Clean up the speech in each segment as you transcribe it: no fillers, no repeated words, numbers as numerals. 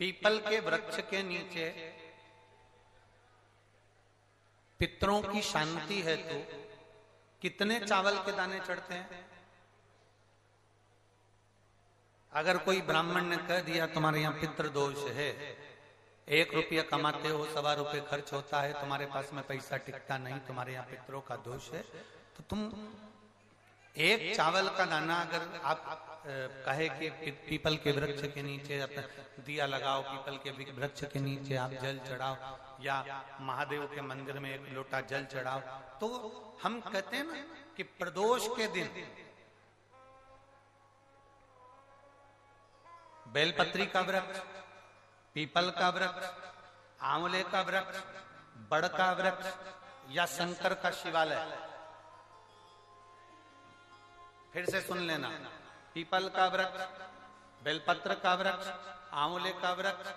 People के वृक्ष के नीचे पितरों की शांति है तो कितने चावल के दाने चढ़ते हैं? अगर कोई ब्राह्मण ने कह दिया तुम्हारे यहाँ पितृ दोष है, 1 रुपया कमाते हो, 1.25 रुपये खर्च होता है, तुम्हारे पास में पैसा टिकता नहीं, तुम्हारे यहाँ पितरों का दोष है, तो तुम एक चावल का दाना अगर आप कहे कि पीपल के वृक्ष के नीचे दिया लगाओ, पीपल के वृक्ष के नीचे आप जल चढ़ाओ या महादेव के मंदिर में 1 लोटा जल चढ़ाओ, तो हम कहते हैं ना कि प्रदोष के दिन बेलपत्री का वृक्ष, पीपल का वृक्ष, आंवले का वृक्ष, बड़ का वृक्ष या शंकर का शिवालय, फिर से सुन लेना, पीपल का वृक्ष, बेलपत्र का वृक्ष, आंवले का वृक्ष,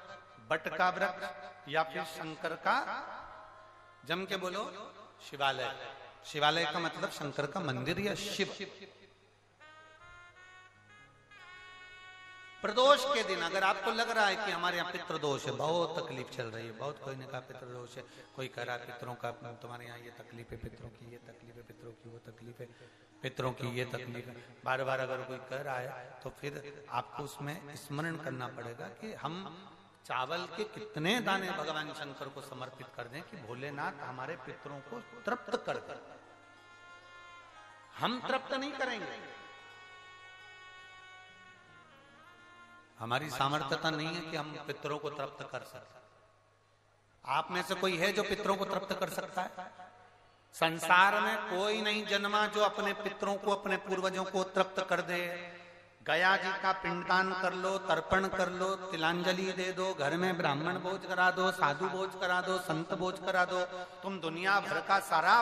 बट का वृक्ष या फिर शंकर का, जम के बोलो, शिवालय। शिवालय का मतलब शंकर का मंदिर या शिव। प्रदोष के दिन अगर आपको लग रहा है कि हमारे यहाँ पितृदोष है, बहुत तकलीफ चल रही है, बहुत कोई ने कहा पितृदोष है, कोई कह रहा है पितरों का, तुम्हारे यहाँ ये तकलीफ है, पितरों की ये तकलीफ है, पितरों की वो तकलीफ है, पितरों की ये तकलीफ है, बार बार अगर कोई कह रहा है तो फिर आपको उसमें स्मरण करना पड़ेगा कि हम चावल के कितने दाने भगवान शंकर को समर्पित कर दें कि भोलेनाथ हमारे पितरों को तृप्त कर दें। हम तृप्त नहीं करेंगे, हमारी सामर्थ्यता नहीं है कि हम पितरों को तृप्त कर सकते। आप में से कोई है जो पितरों को तृप्त कर सकता है? संसार में कोई नहीं जन्मा जो अपने पितरों को, अपने पूर्वजों को तृप्त कर दे। गया जी का पिंडदान कर लो, तर्पण कर लो, तिलांजलि दे दो, घर में ब्राह्मण भोज करा दो, साधु भोज करा दो, संत भोज करा दो, तुम दुनिया भर का सारा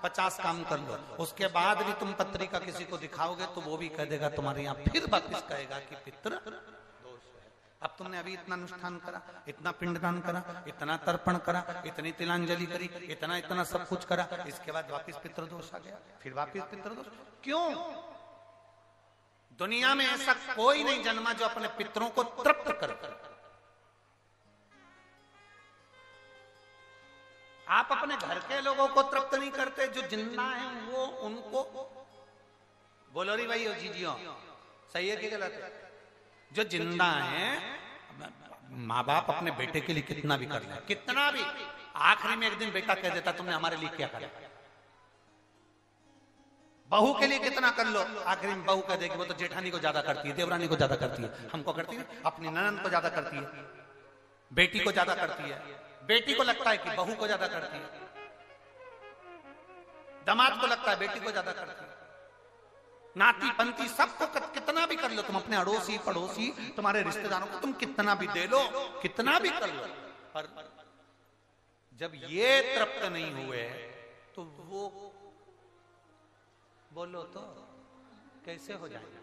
50 काम कर लो, उसके बाद भी तुम पत्रिका किसी को दिखाओगे तो वो भी कह देगा तुम्हारे यहाँ, फिर वापिस कहेगा कि पितृ दोष है। अब तुमने अभी इतना अनुष्ठान करा, इतना पिंडदान करा, इतना तर्पण करा, इतनी तिलांजलि करी, इतना सब कुछ करा, इसके बाद वापिस पितृदोष आ गया, फिर वापिस पितृदोष। क्यों? दुनिया में ऐसा कोई नहीं जन्मा जो अपने पितरों को तृप्त कर। आप अपने घर के लोगों को तृप्त नहीं करते, जो जिंदा हैं वो उनको बोलो री भाई जीजियो, सही है कि गलत है? जो जिंदा हैं, माँ बाप अपने बेटे के लिए कितना भी कर ले, कितना भी, आखिरी में एक दिन बेटा कह देता तुमने हमारे लिए क्या करा। बहू के लिए कितना कर लो, आखिरी में बहू कह देगी वो तो जेठानी को ज्यादा करती है, देवरानी को ज्यादा करती है, हमको करती है, अपनी ननद को ज्यादा करती है, बेटी को ज्यादा करती है, बेटी को लगता है कि बहू को ज्यादा करती है, दामाद को लगता है बेटी को ज्यादा करती है, नाती पंती सबको कितना भी कर लो, तुम अपने अड़ोसी पड़ोसी तुम्हारे रिश्तेदारों को तुम कितना भी दे लो, कितना भी कर लो, पर जब ये तृप्त नहीं हुए तो वो बोलो तो कैसे हो जाएगा?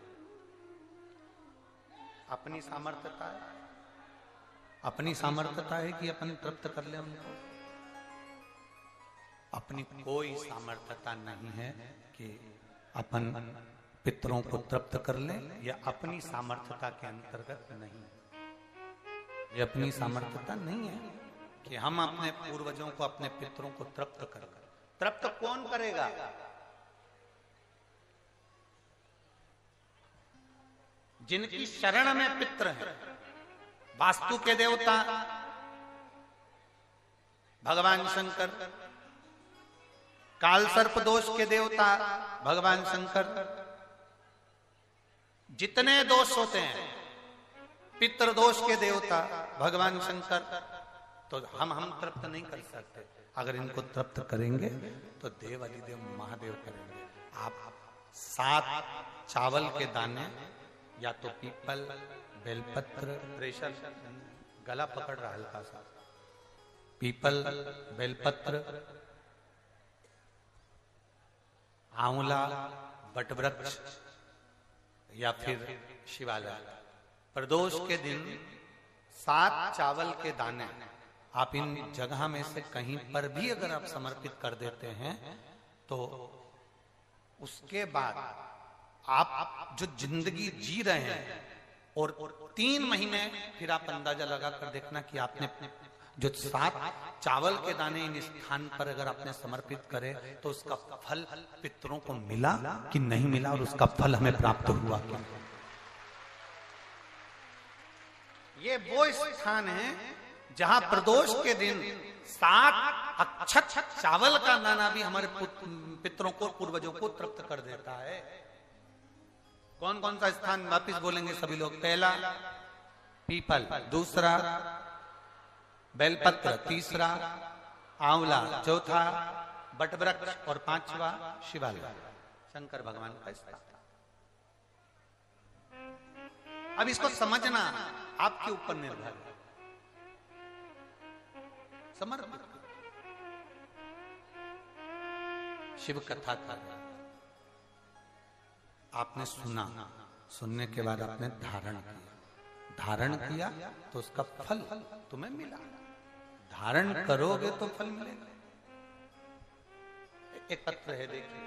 अपनी सामर्थ्यता है, अपनी सामर्थ्यता है कि अपन तृप्त कर ले उनको? अपनी कोई सामर्थ्यता नहीं है कि अपन पितरों को तृप्त कर ले, या अपनी सामर्थ्यता के अंतर्गत नहीं, ये अपनी सामर्थ्यता नहीं है कि हम अपने पूर्वजों को, अपने पितरों को तृप्त कर। तृप्त कौन करेगा? जिनकी शरण में पितृ है। वास्तु के देवता भगवान शंकर, काल सर्प दोष के देवता भगवान शंकर, जितने दोष होते हैं पितृ दोष के देवता भगवान शंकर, तो हम तृप्त नहीं कर सकते। अगर इनको तृप्त करेंगे तो देव अधिदेव महादेव करेंगे। आप 7 चावल के दाने, या तो पीपल, बेलपत्र, प्रेशर, गला पकड़ रहा हल्का सा, पीपल, बेलपत्र, आंवला, बटवृक्ष या फिर शिवालय, प्रदोष के दिन 7 चावल के दाने आप इन जगह में से कहीं पर भी अगर आप समर्पित कर देते हैं तो उसके बाद आप जो जिंदगी जी रहे हैं और 3 महीने फिर आप अंदाजा लगा कर देखना कि आपने जो 7 चावल के दाने इन स्थान पर अगर आपने समर्पित करे तो उसका फल पितरों को मिला कि नहीं मिला, और उसका फल हमें प्राप्त हुआ क्या। ये वो स्थान है जहां प्रदोष के दिन 7 अक्षत चावल का दाना भी हमारे पितरों को, पूर्वजों को तृप्त कर देता है। कौन कौन सा स्थान वापिस बोलेंगे सभी लोग? पहला पीपल, दूसरा बेलपत्र, तीसरा आंवला, चौथा बटवृक्ष और 5वां शिवालय, शंकर भगवान का स्थान। अब इसको समझना आपके ऊपर निर्भर है। समर्पित शिव कथा का आपने सुना, सुनने के बाद आपने धारण किया, धारण किया तो उसका फल तुम्हें मिला। धारण करोगे तो फल मिलेगा। एक पत्र है, देखिए,